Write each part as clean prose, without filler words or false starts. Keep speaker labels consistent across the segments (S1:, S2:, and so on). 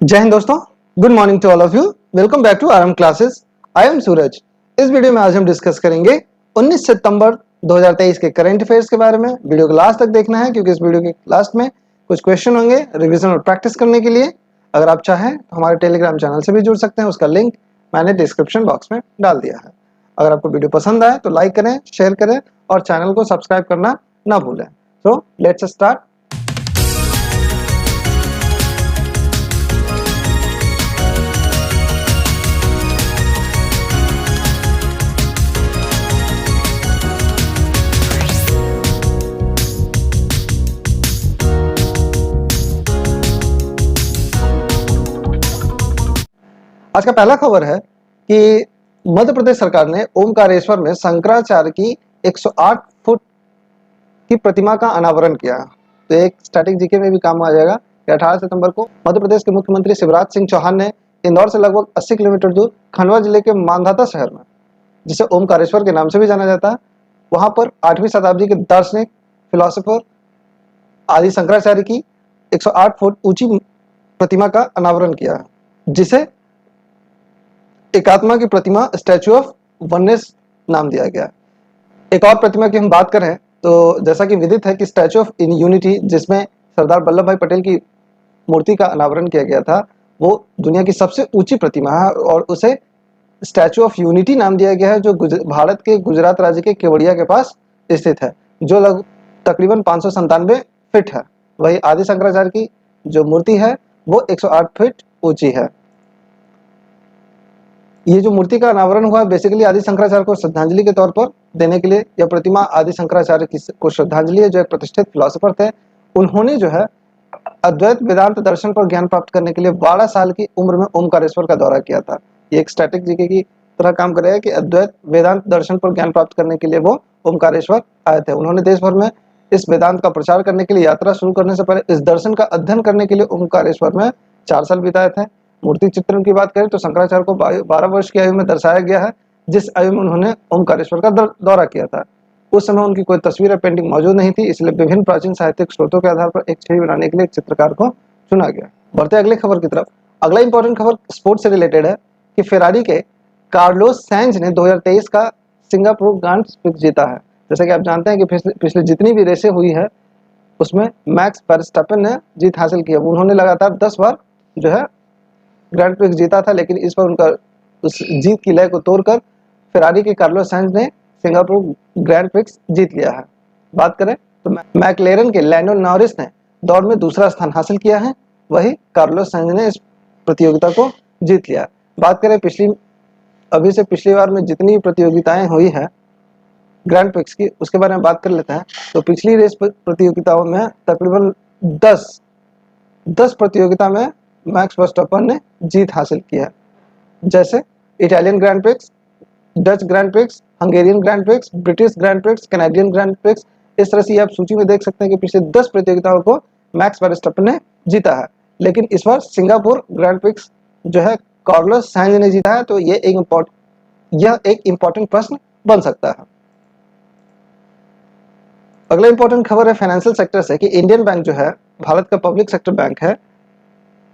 S1: जय हिंद दोस्तों, good morning to all of you. Welcome back to RM classes. I am Suraj. इस video में आज हम डिस्कस करेंगे 19 सितंबर 2023 के करंट अफेयर्स के बारे में। वीडियो को लास्ट तक देखना है क्योंकि इस वीडियो के लास्ट में कुछ क्वेश्चन होंगे रिवीजन और प्रैक्टिस करने के लिए। अगर आप चाहें तो हमारे टेलीग्राम चैनल से भी जुड़ सकते हैं, उसका लिंक मैंने डिस्क्रिप्शन बॉक्स में डाल दिया है। अगर आपको वीडियो पसंद आए तो लाइक करें, शेयर करें और चैनल को सब्सक्राइब करना ना भूलें। So let's start. आज का पहला खबर है कि मध्य प्रदेश सरकार ने ओमकारेश्वर में शंकराचार्य की 108 फुट की प्रतिमा का अनावरण किया। तो एक स्टैटिक जीके में भी काम आ जाएगा कि 18 सितंबर को मध्य प्रदेश के मुख्यमंत्री शिवराज सिंह चौहान ने इंदौर से लगभग 80 किलोमीटर दूर खंडवा जिले के मांधाता शहर में, जिसे ओमकारेश्वर के नाम से भी जाना जाता है, वहां पर 8वीं शताब्दी के दार्शनिक फिलोसोफर आदि शंकराचार्य की 108 फुट ऊंची प्रतिमा का अनावरण किया, जिसे एकात्मा की प्रतिमा स्टैचू ऑफ वननेस नाम दिया गया। एक और प्रतिमा की हम बात करें तो जैसा कि विदित है कि स्टैचू ऑफ इन यूनिटी, जिसमें सरदार वल्लभ भाई पटेल की मूर्ति का अनावरण किया गया था, वो दुनिया की सबसे ऊंची प्रतिमा है और उसे स्टैचू ऑफ यूनिटी नाम दिया गया है, जो भारत के गुजरात राज्य के केवड़िया के पास स्थित है, जो लगभग तकरीबन 597 फीट है। वही आदि शंकराचार्य की जो मूर्ति है वो 108 फीट ऊंची है। ये जो मूर्ति का अनावरण हुआ बेसिकली आदि शंकराचार्य को श्रद्धांजलि के तौर पर देने के लिए। यह प्रतिमा आदि शंकराचार्य को श्रद्धांजलि है, जो एक प्रतिष्ठित फिलोसोफर थे। उन्होंने जो है अद्वैत वेदांत दर्शन पर ज्ञान प्राप्त करने के लिए 12 साल की उम्र में ओमकारेश्वर का दौरा किया था। ये एक स्टैटिक जीके की तरह काम करेगा कि अद्वैत वेदांत दर्शन पर ज्ञान प्राप्त करने के लिए वो ओमकारेश्वर आए थे। उन्होंने देश भर में इस वेदांत का प्रचार करने के लिए यात्रा शुरू करने से पहले इस दर्शन का अध्ययन करने के लिए ओमकारेश्वर में 4 साल बिताए थे। मूर्ति चित्रण की बात करें तो शंकराचार्य को 12 वर्ष की आयु में दर्शाया गया है, जिस आयु में उन्होंने ओमकारेश्वर का दौरा किया था। उस समय उनकी कोई तस्वीर या पेंटिंग मौजूद नहीं थी, इसलिए विभिन्न प्राचीन साहित्यिक स्रोतों के आधार पर एक छवि बनाने के लिए एक चित्रकार को चुना गया। बढ़ते अगली खबर की तरफ। अगला इंपॉर्टेंट खबर स्पोर्ट्स से रिलेटेड है कि फेरारी के कार्लोस सैंज ने 2023 का सिंगापुर ग्रांड प्रिक्स जीता है। जैसा कि आप जानते हैं कि पिछले जितनी भी रेसें हुई है उसमें मैक्स वर्स्टेपन ने जीत हासिल की है। उन्होंने लगातार 10 बार जो है ग्रैंड प्रिक्स जीता था, लेकिन इस बार उनका उस जीत की लय को तोड़कर फेरारी के कार्लोस साइंज ने सिंगापुर ग्रैंड प्रिक्स जीत लिया है। बात करें तो मैकलेरन के लैंडो नॉरिस ने दौड़ में दूसरा स्थान हासिल किया है, वही कार्लोस साइंज ने इस प्रतियोगिता को जीत लिया। बात करें अभी से पिछली बार में जितनी प्रतियोगिताएं हुई है ग्रैंड प्रिक्स की, उसके बारे में बात कर लेते हैं। तो पिछली रेस प्रतियोगिताओं में तकरीबन 10 प्रतियोगिता में मैक्स वर्स्टेपन ने जीत हासिल की है, जैसे Italian grand prix, Dutch grand prix, Hungarian grand prix, British grand prix, Canadian grand prix. इस तरह से आप सूची में देख सकते हैं कि पिछले 10 प्रतियोगिताओं को मैक्स वर्स्टेपन ने जीता है, लेकिन इस बार सिंगापुर ग्रैंड प्रिक्स जो है कार्लोस साइंज ने जीता है। तो यह एक इंपॉर्टेंट प्रश्न बन सकता है। अगला इंपॉर्टेंट खबर है फाइनेंशियल सेक्टर से कि इंडियन बैंक जो है भारत का पब्लिक सेक्टर बैंक है,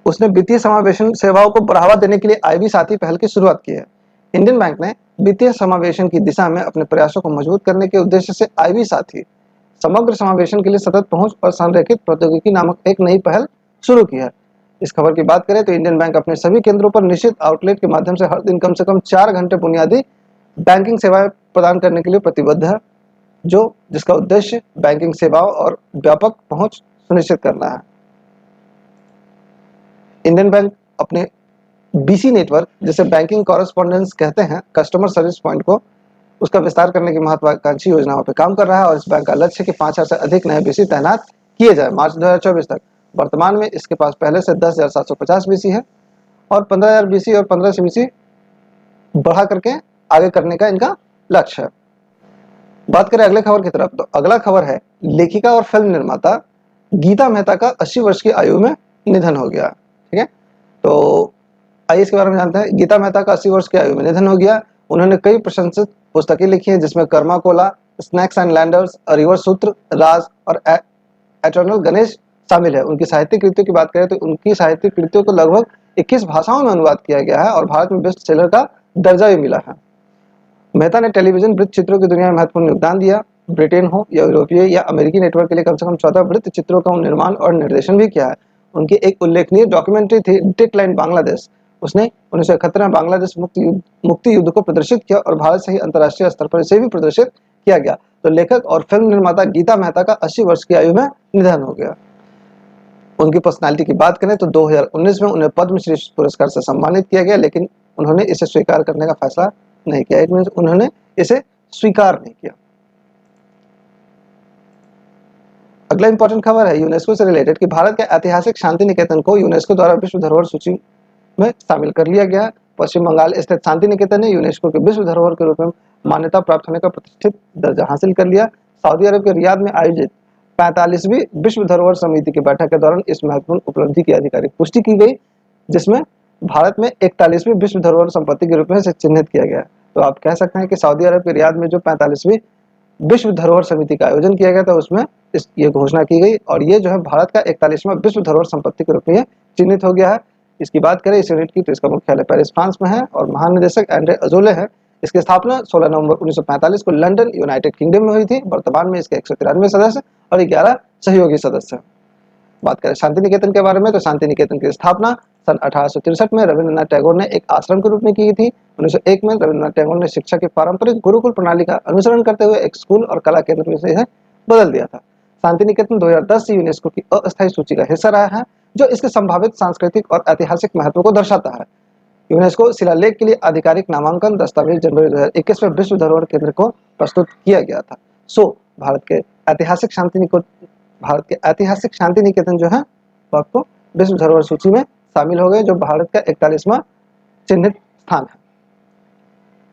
S1: उसने वित्तीय समावेशन सेवाओं को बढ़ावा देने के लिए आईबी साथी पहल की शुरुआत की है। इंडियन बैंक ने वित्तीय समावेशन की दिशा में अपने प्रयासों को मजबूत करने के उद्देश्य से आईबी साथी समग्र समावेशन के लिए सतत पहुंच और संरेखित प्रौद्योगिकी नामक एक नई पहल शुरू की है। इस खबर की बात करें तो इंडियन बैंक अपने सभी केंद्रों पर निश्चित आउटलेट के माध्यम से हर दिन कम से कम 4 घंटे बुनियादी बैंकिंग सेवाएं प्रदान करने के लिए प्रतिबद्ध है, जिसका उद्देश्य बैंकिंग सेवाओं और व्यापक पहुंच सुनिश्चित करना है। इंडियन बैंक अपने बीसी नेटवर्क, जिसे बैंकिंग कॉरेस्पॉन्डेंस कहते हैं, कस्टमर सर्विस पॉइंट को उसका विस्तार करने की महत्वाकांक्षी योजनाओं पर काम कर रहा है और इस बैंक का लक्ष्य है कि 5000 से अधिक नए बीसी तैनात किए जाए मार्च 2024 तक। वर्तमान में इसके पास पहले से 10,750 बीसी है और 15,000 बीसी और 1500 बीसी बढ़ा करके आगे करने का इनका लक्ष्य है। बात करें अगले खबर की तरफ, तो अगला खबर है लेखिका और फिल्म निर्माता गीता मेहता का 80 वर्ष की आयु में निधन हो गया। ठीक है, तो आइए इसके बारे में जानते हैं। गीता मेहता का 80 वर्ष की आयु में निधन हो गया। उन्होंने कई प्रशंसित पुस्तकें लिखी हैं, जिसमें Karma Cola, snacks and landers, river सूत्र, राज और एटर्नल गणेश शामिल है। उनकी साहित्यिक कृतियों की बात करें तो उनकी साहित्यिक कृतियों को लगभग 21 भाषाओं में अनुवाद किया गया है और भारत में बेस्ट सेलर का दर्जा भी मिला है। मेहता ने टेलीविजन वृत्त चित्रों की दुनिया में महत्वपूर्ण योगदान दिया। ब्रिटेन हो या यूरोपीय या अमेरिकी नेटवर्क के लिए कम से कम 14 वृत्त चित्रों का निर्माण और निर्देशन भी किया है। उनकी एक उल्लेखनीय डॉक्यूमेंट्री थी डेडलाइन बांग्लादेश। उसने 1971 में बांग्लादेश मुक्ति युद्ध को प्रदर्शित किया और भारत से ही अंतर्राष्ट्रीय स्तर पर इसे भी प्रदर्शित किया गया। तो लेखक और फिल्म निर्माता गीता मेहता का 80 वर्ष की आयु में निधन हो गया। उनकी पर्सनालिटी की बात करें तो 2019 में उन्हें पद्मश्री पुरस्कार से सम्मानित किया गया, लेकिन उन्होंने इसे स्वीकार करने का फैसला नहीं किया। इट मींस उन्होंने इसे स्वीकार नहीं किया। अगला इंपॉर्टेंट खबर है यूनेस्को से रिलेटेड कि भारत के ऐतिहासिक शांति निकेतन को यूनेस्को द्वारा विश्व धरोहर सूची में शामिल कर लिया गया। पश्चिम बंगाल स्थित शांति निकेतन ने यूनेस्को के विश्व धरोहर के रूप में मान्यता प्राप्त होने का प्रतिष्ठित दर्जा हासिल कर लिया। सऊदी अरब के रियाद में आयोजित 45वीं विश्व धरोहर समिति की बैठक के दौरान इस महत्वपूर्ण उपलब्धि की आधिकारिक पुष्टि की गई, जिसमें भारत में 41वीं विश्व धरोहर संपत्ति के रूप में इसे चिन्हित किया गया। तो आप कह सकते हैं कि सऊदी अरब के रियाद में जो 45वीं विश्व धरोहर समिति का आयोजन किया गया था उसमें ये घोषणा की गई और ये जो है भारत का 41वां विश्व धरोहर संपत्ति के रूप में चिन्हित हो गया है। इसकी बात करें इस यूनिट की तो इसका मुख्यालय पेरिस फ्रांस में है और महानिदेशक एंड्रे अजोले है। इसकी स्थापना 16 नवंबर 1945 को लंदन यूनाइटेड किंगडम में हुई थी। वर्तमान में इसके 193 सदस्य और 11 सहयोगी सदस्य हैं। बात करें शांति निकेतन के बारे में तो शांति निकेतन की स्थापना सन 1863 में रविंद्रनाथ टैगोर ने एक आश्रम के रूप में की थी। 1901 में रविंद्रनाथ टैगोर ने शिक्षा की पारंपरिक गुरुकुल प्रणाली का अनुसरण करते हुए एक स्कूल और कला केंद्र में इसे बदल दिया था। शांति निकेतन 2010 से यूनेस्को की अस्थायी सूची का हिस्सा रहा है, जो इसके संभावित सांस्कृतिक और ऐतिहासिक महत्व को दर्शाता है। यूनेस्को शिलालेख के लिए आधिकारिक नामांकन दस्तावेज जनवरी 2021 में विश्व धरोहर केंद्र को प्रस्तुत किया गया था। भारत के ऐतिहासिक शांति निकेतन जो है वो आपको विश्व धरोहर सूची में शामिल हो गए, जो भारत का 41वां चिन्हित स्थान है।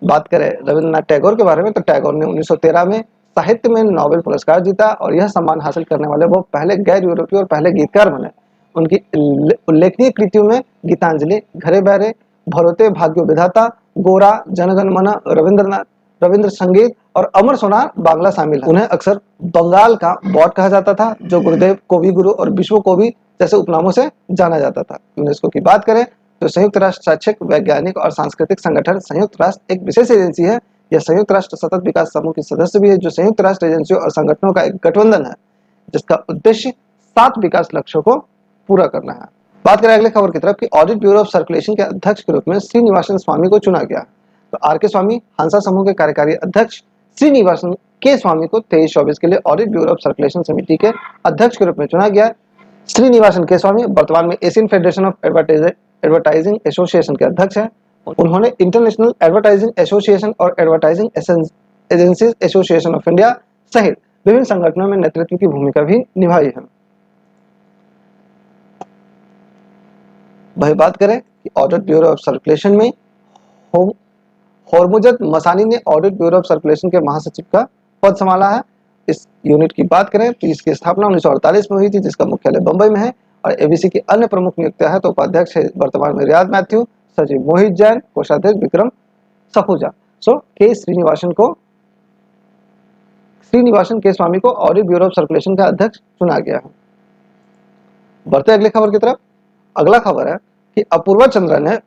S1: बात करें रविंद्रनाथ टैगोर के बारे में तो टैगोर ने 1913 में साहित्य में नोबेल पुरस्कार जीता और यह सम्मान हासिल करने वाले वो पहले गैर यूरोपीय और पहले गीतकार बने। उनकी उल्लेखनीय कृतियों में गीतांजलि, घरे बहरे, भरोते भाग्यो विधाता, गोरा, जनगण मन, रविंद्र संगीत और अमर सोनार बांग्ला शामिल है। उन्हें अक्सर बंगाल का बॉट कहा जाता था, जो गुरुदेव, कवि गुरु और विश्व कवि जैसे उपनामों से जाना जाता था। यूनेस्को की बात करें तो संयुक्त राष्ट्र शैक्षिक, वैज्ञानिक और सांस्कृतिक संगठन संयुक्त राष्ट्र एक विशेष एजेंसी है। यह संयुक्त राष्ट्र सतत विकास समूह की सदस्य भी है, जो संयुक्त राष्ट्र एजेंसियों और संगठनों का एक गठबंधन है, जिसका उद्देश्य 7 विकास लक्ष्यों को पूरा करना है। बात करें अगले खबर की तरफ कि ऑडिट ब्यूरो ऑफ सर्कुलेशन के अध्यक्ष के रूप में श्रीनिवासन स्वामी को चुना गया। तो आर के स्वामी हंसा समूह के कार्यकारी अध्यक्ष श्रीनिवासन के स्वामी को 23-24 के लिए ऑडिट ब्यूरो ऑफ सर्कुलेशन समिति के अध्यक्ष के रूप में चुना गया। श्रीनिवासन के स्वामी वर्तमान में Asian federation of advertising association के अध्यक्ष हैं। उन्होंने इंटरनेशनल एडवर्टाइजिंग एसोसिएशन और advertising agencies association of India सहित विभिन्न संगठनों में नेतृत्व की भूमिका भी निभाई है। वही बात करें कि ऑडिट ब्यूरो ऑफ सर्कुलेशन में होर्मुजद मसानी ने ऑडिट ब्यूरो ऑफ सर्कुलेशन के महासचिव का पद संभाला है। इस यूनिट की बात करें तो इसकी स्थापना 1948 में हुई थी, जिसका मुख्यालय बंबई में है और एबीसी की अन्य प्रमुख नियुक्तियां है तो उपाध्यक्ष है वर्तमान में रियाद मैथ्यू, सचिव मोहित जैन, कोषाध्यक्ष विक्रम सखुजा। के श्रीनिवासन के स्वामी को ऑडिट ब्यूरो ऑफ सर्कुलेशन का अध्यक्ष चुना गया है। बढ़ते अगले खबर की तरफ। अगला खबर है कि अपूर्वा चंद्रा ने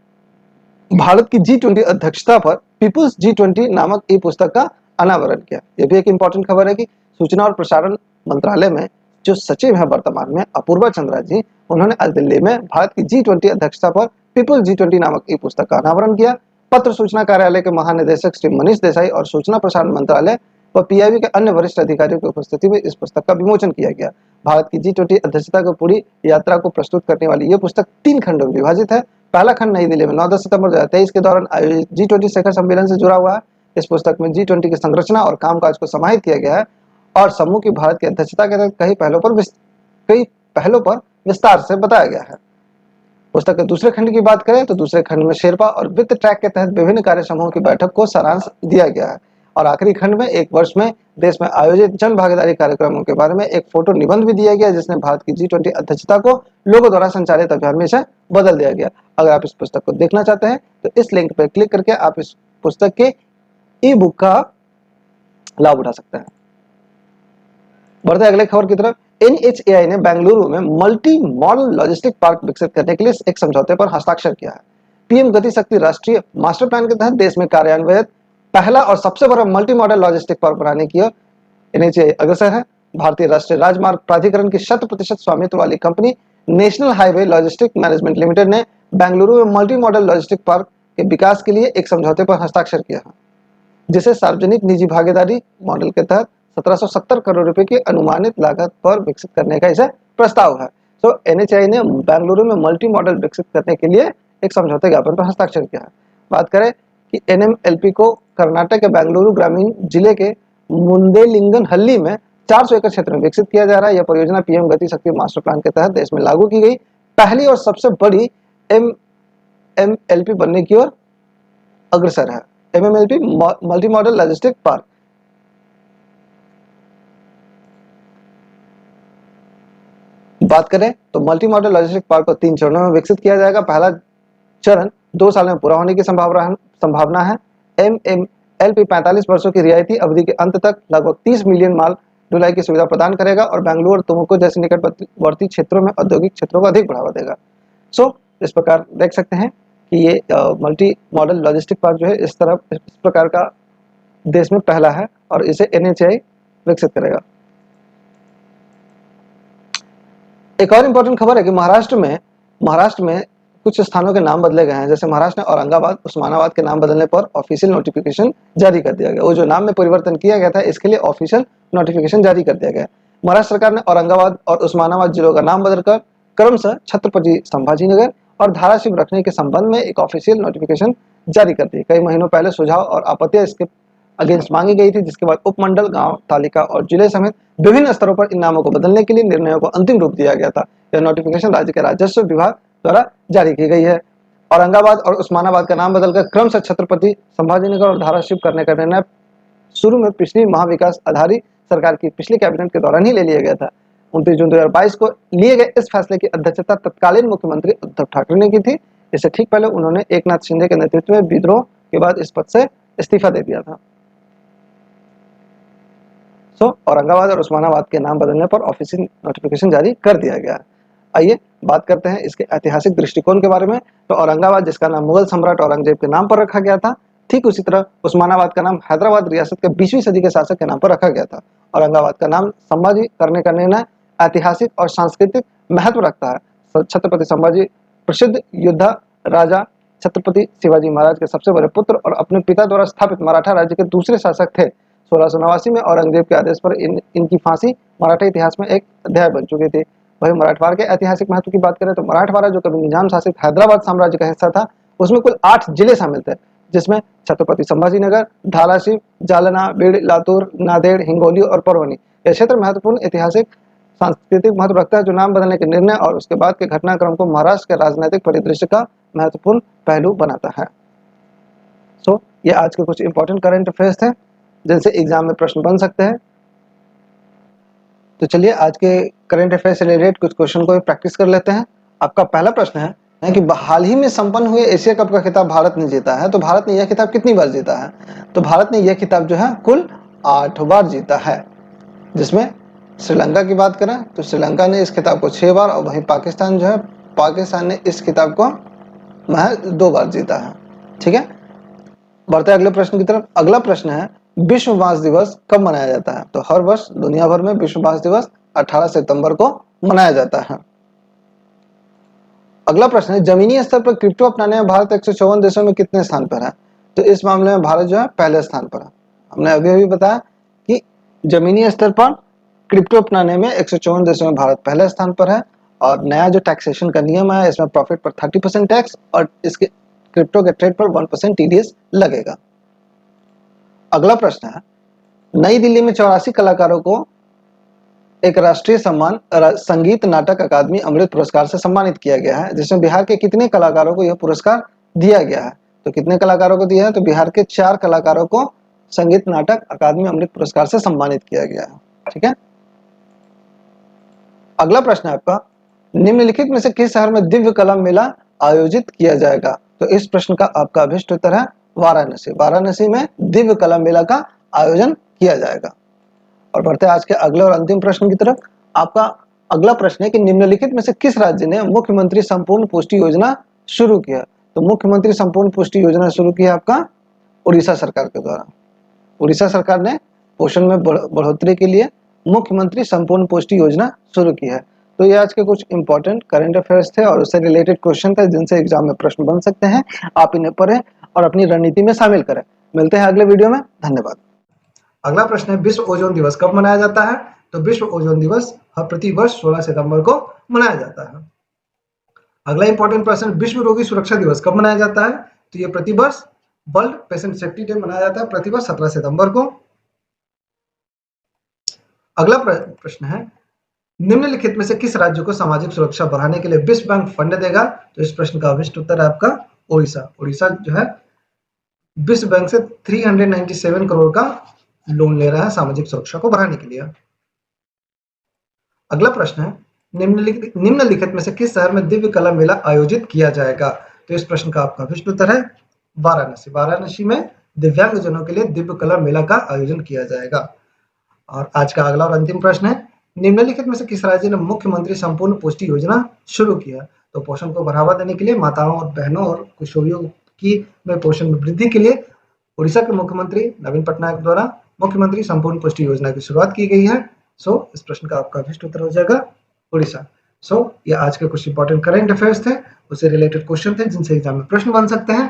S1: भारत की G20 अध्यक्षता पर पीपुल्स G20 नामक ई पुस्तक का अनावरण किया। यह भी एक इंपॉर्टेंट खबर है कि सूचना और प्रसारण मंत्रालय में जो सचिव है वर्तमान में अपूर्वा चंद्रा जी, उन्होंने आज दिल्ली में भारत की G20 अध्यक्षता पर पीपुल्स G20 नामक ई पुस्तक का अनावरण किया। पत्र सूचना कार्यालय के महानिदेशक श्री मनीष देसाई और सूचना प्रसारण मंत्रालय व पीआईबी के अन्य वरिष्ठ अधिकारियों की उपस्थिति में इस पुस्तक का विमोचन किया गया। भारत की G20 अध्यक्षता की पूरी यात्रा को प्रस्तुत करने वाली यह पुस्तक 3 खंडों में विभाजित है। पहला खंड नई दिल्ली में 9-10 सितंबर 2023 के दौरान आयोजित G20 शिखर सम्मेलन से जुड़ा हुआ है। इस पुस्तक में G20 की संरचना और कामकाज को समाहित किया गया है और समूह की भारत की अध्यक्षता के तहत कई पहलों पर विस्तार से बताया गया है। पुस्तक के दूसरे खंड की बात करें तो दूसरे खंड में शेरपा और वित्त ट्रैक के तहत विभिन्न कार्य समूहों की बैठक को सारांश दिया गया है और आखिरी खंड में एक वर्ष में देश में आयोजित जन भागीदारी कार्यक्रमों के बारे में एक फोटो निबंध भी दिया गया, जिसने भारत की G20 अध्यक्षता को लोगों द्वारा संचालित अभियान में इसे बदल दिया गया। अगर आप इस पुस्तक को देखना चाहते हैं तो इस लिंक पर क्लिक करके आप इस पुस्तक के ई बुक का लाभ उठा सकते हैं। बढ़ते अगले खबर की तरफ। NHAI ने बेंगलुरु में मल्टी मॉडल लॉजिस्टिक पार्क विकसित करने के लिए एक समझौते पर हस्ताक्षर किया है। पीएम गति शक्ति राष्ट्रीय मास्टर प्लान के तहत देश में कार्यान्वित पहला और सबसे बड़ा मल्टी मॉडल लॉजिस्टिक पार्क बनाने की ओर NHAI अग्रसर है। भारतीय राष्ट्रीय राजमार्ग प्राधिकरण की 100% स्वामित्व वाली company national highway logistic management limited ने बेंगलुरु में मल्टी मॉडल लॉजिस्टिक पार्क के विकास के लिए एक समझौते पर हस्ताक्षर किया है, जिसे सार्वजनिक निजी भागीदारी मॉडल के तहत 1770 करोड़ रुपए की अनुमानित लागत पर विकसित करने का इसे प्रस्ताव है। तो NHAI ने बेंगलुरु में मल्टी मॉडल विकसित करने के लिए एक समझौते ज्ञापन पर हस्ताक्षर किया है। बात करें कि NMLP को कर्नाटक के बेंगलुरु ग्रामीण जिले के मुंदेलिंगनहल्ली में 400 एकड़ क्षेत्र में विकसित किया जा रहा है। यह परियोजना पीएम गति शक्ति मास्टर प्लान के तहत देश में लागू की गई पहली और सबसे बड़ी MMLP बनने की ओर अग्रसर है। MMLP multi modal logistic park. बात करें तो मल्टी मॉडल लॉजिस्टिक पार्क को 3 चरणों में विकसित किया जाएगा। पहला चरण 2 साल में पूरा होने की संभावना है। MMLP 45 वर्षों की रियायती अवधि के अंत तक लगभग 30 मिलियन माल ढुलाई की सुविधा प्रदान करेगा और बेंगलुरु और तुमको जैसे निकटवर्ती क्षेत्रों में औद्योगिक क्षेत्रों को अधिक बढ़ावा देगा। इस प्रकार देख सकते हैं कि ये मल्टी मॉडल लॉजिस्टिक पार्क जो है इस प्रकार का देश में पहला है और इसे NHAI विकसित करेगा। एक और इंपॉर्टेंट खबर है कि महाराष्ट्र में कुछ स्थानों के नाम बदले गए हैं। जैसे महाराष्ट्र ने औरंगाबाद, उस्मानाबाद के नाम बदलने पर ऑफिशियल नोटिफिकेशन जारी कर दिया गया। वो जो नाम में परिवर्तन किया गया था इसके लिए ऑफिशियल नोटिफिकेशन जारी कर दिया गया। महाराष्ट्र सरकार ने औरंगाबाद और उस्मानाबाद जिलों का नाम बदलकर क्रमशः छत्रपति संभाजीनगर और धाराशिव रखने के संबंध में एक ऑफिशियल नोटिफिकेशन जारी कर दी। कई महीनों पहले सुझाव और आपत्तियां इसके अगेंस्ट मांगी गई थी, जिसके बाद उपमंडल, गांव, तालिका और जिले समेत विभिन्न स्तरों पर इन नामों को बदलने के लिए निर्णयों को अंतिम रूप दिया गया था। यह नोटिफिकेशन राज्य के राजस्व विभाग द्वारा जारी की गई है। औरंगाबाद और उस्मानाबाद का नाम बदलकर क्रमशः छत्रपति संभाजीनगर और धाराशिव करने का निर्णय शुरू में पिछली महाविकास आधारी सरकार की पिछली कैबिनेट के दौरान ही ले लिया गया था। 29 जून 2022 को लिए गए इस फैसले की अध्यक्षता तत्कालीन मुख्यमंत्री उद्धव ठाकरे ने की थी। इससे ठीक पहले उन्होंने एकनाथ शिंदे के नेतृत्व में विद्रोह के बाद इस पद से इस्तीफा दे दिया था। औरंगाबाद और उस्मानाबाद के नाम बदलने पर ऑफिशियल नोटिफिकेशन जारी कर दिया गया है। आइए बात करते हैं इसके ऐतिहासिक दृष्टिकोण के बारे में। तो औरंगाबाद, जिसका नाम मुगल सम्राट औरंगजेब के नाम पर रखा गया था, ठीक उसी तरह उस्मानाबाद का नाम हैदराबाद रियासत के 20वीं सदी के शासक के नाम पर रखा गया था। औरंगाबाद का नाम संभाजी करने का निर्णय ऐतिहासिक और सांस्कृतिक महत्व रखता है। छत्रपति संभाजी प्रसिद्ध योद्धा राजा छत्रपति शिवाजी महाराज के सबसे बड़े पुत्र और अपने पिता द्वारा स्थापित मराठा राज्य के दूसरे शासक थे। 1689 में औरंगजेब के आदेश पर इनकी फांसी मराठा इतिहास में एक अध्याय बन चुकी थी। वही मराठवाड़ के ऐतिहासिक महत्व की बात करें तो मराठवाड़ा, जो कभी निजाम शासित हैदराबाद साम्राज्य का हिस्सा था, उसमें कुल 8 जिले शामिल थे, जिसमें छत्रपति संभाजीनगर, धाराशिव, जालना, बीड़, लातूर, नांदेड़, हिंगोली और परभनी। यह क्षेत्र महत्वपूर्ण ऐतिहासिक सांस्कृतिक महत्व रखता है, जो नाम बदलने के निर्णय और उसके बाद के घटनाक्रम को महाराष्ट्र के राजनीतिक परिदृश्य का महत्वपूर्ण पहलू बनाता है। ये आज के कुछ इंपॉर्टेंट करंट अफेयर्स थे जिनसे एग्जाम में प्रश्न बन सकते हैं। तो चलिए आज के करंट अफेयर से रिलेटेड कुछ क्वेश्चन को प्रैक्टिस कर लेते हैं। आपका पहला प्रश्न है कि हाल ही में संपन्न हुए एशिया कप का खिताब भारत ने जीता है, तो भारत ने यह खिताब कितनी बार जीता है? तो भारत ने यह खिताब जो है कुल 8 बार जीता है। जिसमें श्रीलंका की बात करें तो श्रीलंका ने इस खिताब को 6 बार और वहीं पाकिस्तान जो है, पाकिस्तान ने इस खिताब को महज 2 बार जीता है। ठीक है, बढ़ते अगले प्रश्न की तरफ। अगला प्रश्न है विश्व बांस दिवस कब मनाया जाता है? तो हर वर्ष दुनिया भर में विश्व बांस दिवस 18 सितंबर को मनाया जाता है। अगला प्रश्न है जमीनी स्तर पर क्रिप्टो अपनाने में भारत 154 देशों में कितने स्थान पर है? तो इस मामले में भारत जो है पहले स्थान पर है। हमने अभी बताया कि जमीनी स्तर पर क्रिप्टो अपनाने में 154 देशों में भारत पहले स्थान पर है। और नया जो टैक्सेशन का नियम है, इसमें प्रॉफिट पर 30% टैक्स और इसके क्रिप्टो के ट्रेड पर 1% TDS लगेगा। अगला प्रश्न है नई दिल्ली में 84 कलाकारों को एक राष्ट्रीय सम्मान संगीत नाटक अकादमी अमृत पुरस्कार से सम्मानित किया गया है, जिसमें बिहार के कितने कलाकारों को यह पुरस्कार दिया गया है? तो कितने कलाकारों को दिया है? तो बिहार के 4 कलाकारों को संगीत नाटक अकादमी अमृत पुरस्कार से सम्मानित किया गया है। ठीक है, अगला प्रश्न है आपका निम्नलिखित में से किस शहर में दिव्य कला मेला आयोजित किया जाएगा? तो इस प्रश्न का आपका अभिष्ट उत्तर है वाराणसी। वाराणसी में दिव्य कला मेला का आयोजन किया जाएगा। और बढ़ते आज के अगले और अंतिम प्रश्न की तरफ। आपका अगला प्रश्न है कि निम्नलिखित में से किस राज्य ने मुख्यमंत्री संपूर्ण पुष्टि योजना शुरू किया? तो मुख्यमंत्री संपूर्ण पुष्टि योजना शुरू किया आपका उड़ीसा सरकार के द्वारा। उड़ीसा सरकार ने पोषण में बढ़ोतरी के लिए मुख्यमंत्री संपूर्ण पुष्टि योजना शुरू की है। तो ये आज के कुछ इंपॉर्टेंट करंट अफेयर्स थे और उससे रिलेटेड क्वेश्चन थे जिनसे एग्जाम में प्रश्न बन सकते हैं। आप इन्हें पढ़ें और अपनी रणनीति में शामिल करें। मिलते हैं अगले वीडियो में। धन्यवाद। अगला प्रश्न है, विश्व ओजोन दिवस कब मनाया जाता है? तो विश्व ओजोन दिवस प्रति वर्ष 16 सितंबर को मनाया जाता है। अगला इंपॉर्टेंट प्रश्न, विश्व रोगी सुरक्षा दिवस कब मनाया जाता है? तो ये प्रतिवर्ष वर्ल्ड पेशेंट सेफ्टी डे मनाया जाता है प्रतिवर्ष 17 सितंबर को। अगला प्रश्न है, निम्नलिखित में से किस राज्य को सामाजिक सुरक्षा बढ़ाने के लिए विश्व बैंक फंड देगा? तो इस प्रश्न का अभिष्ट उत्तर है आपका ओडिशा। ओडिशा जो है विश्व बैंक से 397 करोड़ का लोन ले रहा है सामाजिक सुरक्षा को बढ़ाने के लिए। अगला प्रश्न है, निम्नलिखित में से किस शहर में दिव्य कला मेला आयोजित किया जाएगा? तो इस प्रश्न का आपका अभिष्ट उत्तर है वाराणसी। वाराणसी में दिव्यांगजनों के लिए दिव्य कला मेला का आयोजन किया जाएगा। और आज का अगला और अंतिम प्रश्न है, निम्नलिखित में से किस राज्य ने मुख्यमंत्री संपूर्ण पुष्टि योजना शुरू किया? तो पोषण को बढ़ावा देने के लिए माताओं और बहनों और किशोरियों की में पोषण में वृद्धि के लिए उड़ीसा के मुख्यमंत्री नवीन पटनायक द्वारा मुख्यमंत्री संपूर्ण पुष्टि योजना की शुरुआत की गई है। सो इस प्रश्न का आपका अभिष्ट उत्तर हो जाएगा उड़ीसा। सो ये आज के कुछ इंपॉर्टेंट करंट अफेयर्स थे, उससे रिलेटेड क्वेश्चन थे जिनसे एग्जाम में प्रश्न बन सकते हैं।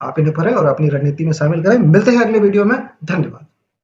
S1: आप इन्हें पढ़ें और अपनी रणनीति में शामिल करें। मिलते हैं अगले वीडियो में। धन्यवाद।